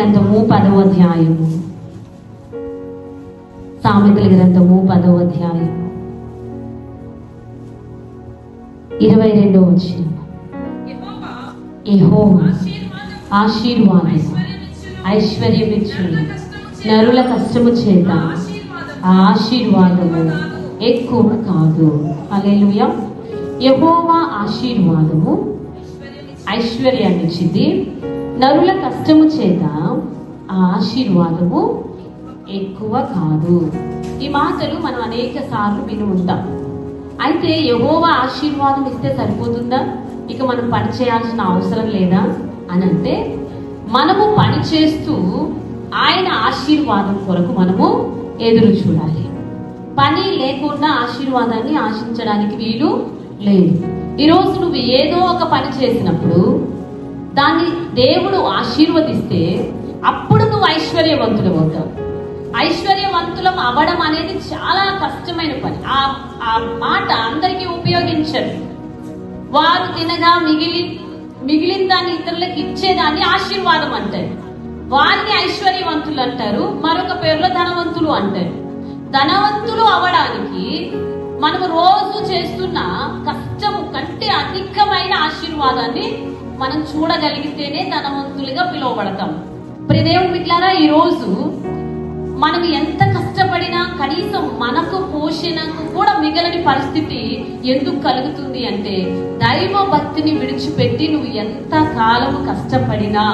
గ్రంథము 10వ అధ్యాయము, సామెతల గ్రంథము 10వ అధ్యాయము 22వ వచనం. యెహోవా ఆశీర్వాదము ఐశ్వర్యమిచ్చును, నరుల కష్టము చేత ఆ ఆశీర్వాదము ఎక్కువ కాదు. హల్లెలూయా. యెహోవా ఆశీర్వాదము ఐశ్వర్యాన్నిచ్చింది, నరుల కష్టము చేత ఆ ఆశీర్వాదము ఎక్కువ కాదు. ఈ మాటలు మనం అనేక సార్లు విని ఉంటాం. అయితే యెహోవా ఆశీర్వాదం ఇస్తే సరిపోతుందా? ఇక మనం పని చేయాల్సిన అవసరం లేదా అని అంటే, మనము పని చేస్తూ ఆయన ఆశీర్వాదం కొరకు మనము ఎదురు చూడాలి. పని లేకుండా ఆశీర్వాదాన్ని ఆశించడానికి వీలు లేదు. ఈరోజు నువ్వు ఏదో ఒక పని చేసినప్పుడు దాన్ని దేవుడు ఆశీర్వదిస్తే అప్పుడు నువ్వు ఐశ్వర్యవంతులు అవుతావు. ఐశ్వర్యవంతులం అవ్వడం అనేది చాలా కష్టమైన పని. ఆ మాట అందరికీ ఉపయోగించరు. వారు తినగా మిగిలిన దాన్ని ఇతరులకు ఇచ్చేదాన్ని ఆశీర్వాదం అంటారు. వారిని ఐశ్వర్యవంతులు అంటారు, మరొక పేరులో ధనవంతులు అంటారు. ధనవంతులు అవ్వడానికి మనము రోజు చేస్తున్న కష్టము కంటే అధికమైన ఆశీర్వాదాన్ని మనం చూడగలిగితేనే ధనవంతులుగా పిలువబడతాం. ప్రియదేవుని బిడ్డలారా, ఈ రోజు మనం ఎంత కష్టపడినా కనీసం మనకు పోషణకు కూడా మిగలని పరిస్థితి ఎందుకు కలుగుతుంది అంటే, దైవ భక్తిని విడిచిపెట్టి నువ్వు ఎంత కాలము కష్టపడినా,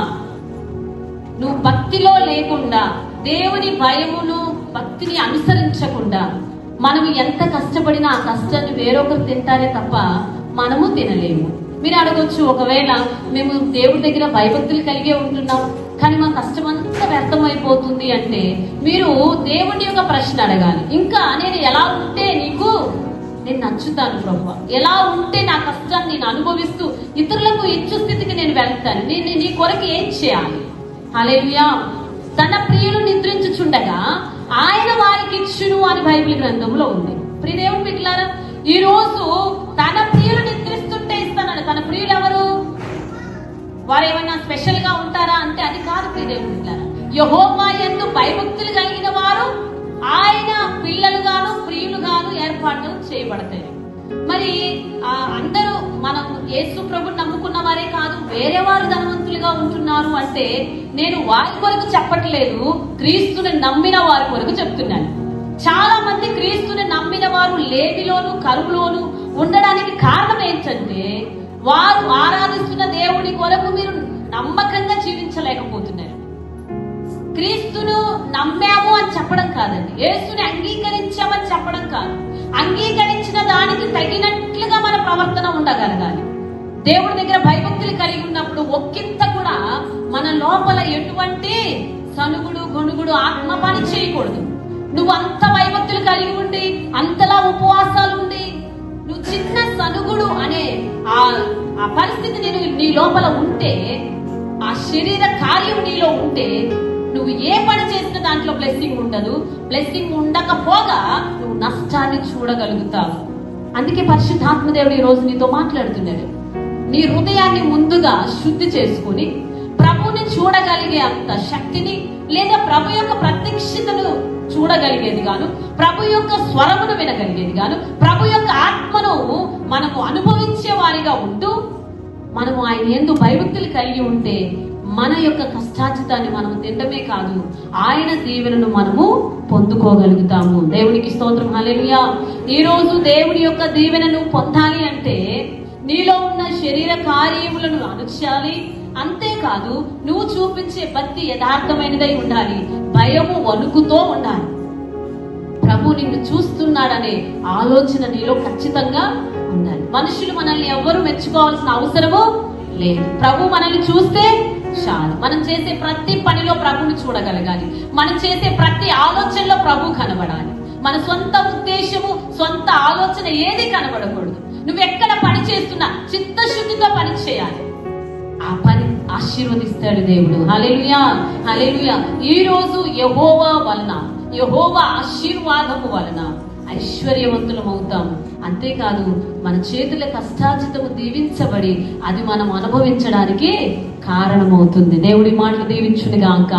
నువ్వు భక్తిలో లేకుండా, దేవుని భయమును భక్తిని అనుసరించకుండా మనం ఎంత కష్టపడినా ఆ కష్టాన్ని వేరొకరు తింటారే తప్ప మనము తినలేము. మీరు అడగొచ్చు, ఒకవేళ మేము దేవుడి దగ్గర భయభక్తులు కలిగే ఉంటున్నాం కానీ మా కష్టం అంతా వ్యర్థమైపోతుంది అంటే, మీరు దేవుని యొక్క ప్రశ్న అడగాలి. ఇంకా నేను ఎలా ఉంటే నీకు నేను నచ్చుతాను ప్రభువా, ఎలా ఉంటే నా కష్టాన్ని నేను అనుభవిస్తూ ఇతరులకు ఇచ్చు స్థితికి నేను వెళ్తాను, నేను నీ కొరకు ఏం చేయాలి? హల్లెలూయా. తన ప్రియులు నిద్రించుచుండగా ఆయన వారికి ఇచ్చును అని బైబిల్ గ్రంథంలో ఉంది. ప్రియదేవుని బిడ్డలారా, ఈ రోజు తన ప్రియులు నిద్రిస్తుంటే ఇస్తానని. తన ప్రియులు ఎవరు? వారు ఏమైనా స్పెషల్ గా ఉంటారా అంటే అది కాదు. ప్రియదేవుని బిడ్డలారా, యెహోవా యందు భయభక్తులు కలిగిన వారు ఆయన పిల్లలుగాను ప్రియులుగాను ఏర్పాటు చేయబడతారు. మరి అందరూ మనం యేసు ప్రభుని నమ్ముకున్న వారే కాదు, వేరే వారు ధనవంతులుగా ఉంటున్నారు అంటే నేను వారి కొరకు చెప్పట్లేదు, క్రీస్తుని నమ్మిన వారి కొరకు చెప్తున్నాను. చాలా మంది క్రీస్తుని నమ్మిన వారు లేమిలోను కరువులోను ఉండడానికి కారణం ఏంటంటే, వారు ఆరాధిస్తున్న దేవుడి కొరకు మీరు నమ్మకంగా జీవించలేకపోతున్నారు. క్రీస్తును నమ్మాము అని చెప్పడం కాదండి, యేసుని అంగీకరించామని చెప్పడం కాదు. అంగీకరించిన దానికి తగినట్లుగా మన ప్రవర్తన ఉండగలగాలి. దేవుడి దగ్గర భయభక్తులు కలిగి ఉన్నప్పుడు ఒక్కింత కూడా మన లోపల ఎటువంటి సనుగుడు గొనుగుడు ఆత్మ పని చేయకూడదు. నువ్వు అంత భయభక్తులు కలిగి ఉండి, అంతలా ఉపవాసాలు ఉండి, నువ్వు చిన్న సనుగుడు అనే ఆ పరిస్థితి నీ లోపల ఉంటే, ఆ శరీర కార్యం నీలో ఉంటే, నువ్వు ఏ పని చేసిన దాంట్లో బ్లెస్సింగ్ ఉండదు. బ్లెస్సింగ్ ఉండకపోగా నువ్వు నష్టాన్ని చూడగలుగుతావు. అందుకే పరిశుద్ధాత్మ దేవుడు ఈ రోజు నీతో మాట్లాడుతున్నాడు. నీ హృదయాన్ని ముందుగా శుద్ధి చేసుకుని ప్రభుని చూడగలిగే అంత శక్తిని, లేదా ప్రభు యొక్క ప్రత్యక్షతను చూడగలిగేది గాను, ప్రభు యొక్క స్వరమును వినగలిగేది గాను, ప్రభు యొక్క ఆత్మను మనము అనుభవించే వారిగా ఉంటూ మనము ఆయన యందు భయభక్తులు కలిగి ఉంటే మన యొక్క కష్టార్జితాన్ని మనం తినడమే కాదు, ఆయన దీవెనను మనము పొందుకోగలుగుతాము. దేవునికి స్తోత్రం. హల్లెలూయా. ఈ రోజు దేవుని యొక్క దీవెనను పొందాలి అంటే నీలో ఉన్న శరీర కార్యములను అణచాలి. అంతేకాదు, నువ్వు చూపించే భక్తి యథార్థమైనదై ఉండాలి, భయము వణుకుతో ఉండాలి. ప్రభు నిన్ను చూస్తున్నాడనే ఆలోచన నీలో ఖచ్చితంగా ఉండాలి. మనుషులు మనల్ని ఎవ్వరూ మెచ్చుకోవాల్సిన అవసరము లేదు. ప్రభు మనల్ని చూస్తే చాలు. మనం చేసే ప్రతి పనిలో ప్రభుని చూడగలగాలి. మనం చేసే ప్రతి ఆలోచనలో ప్రభు కనబడాలి. మన సొంత ఉద్దేశము, సొంత ఆలోచన ఏది కనబడకూడదు. నువ్వు ఎక్కడ పని చేస్తున్నా చిత్తశుద్ధితో పని చేయాలి. ఆ పని ఆశీర్వదిస్తాడు దేవుడు. హల్లెలూయా, హల్లెలూయా. ఈ రోజు యెహోవా వలన, యెహోవా ఆశీర్వాదము వలన ఐశ్వర్యవంతులం అవుతాం. అంతేకాదు, మన చేతుల కష్టార్జితము దీవించబడి అది మనం అనుభవించడానికి కారణమవుతుంది. దేవుడి మాటలు దీవించును గాక.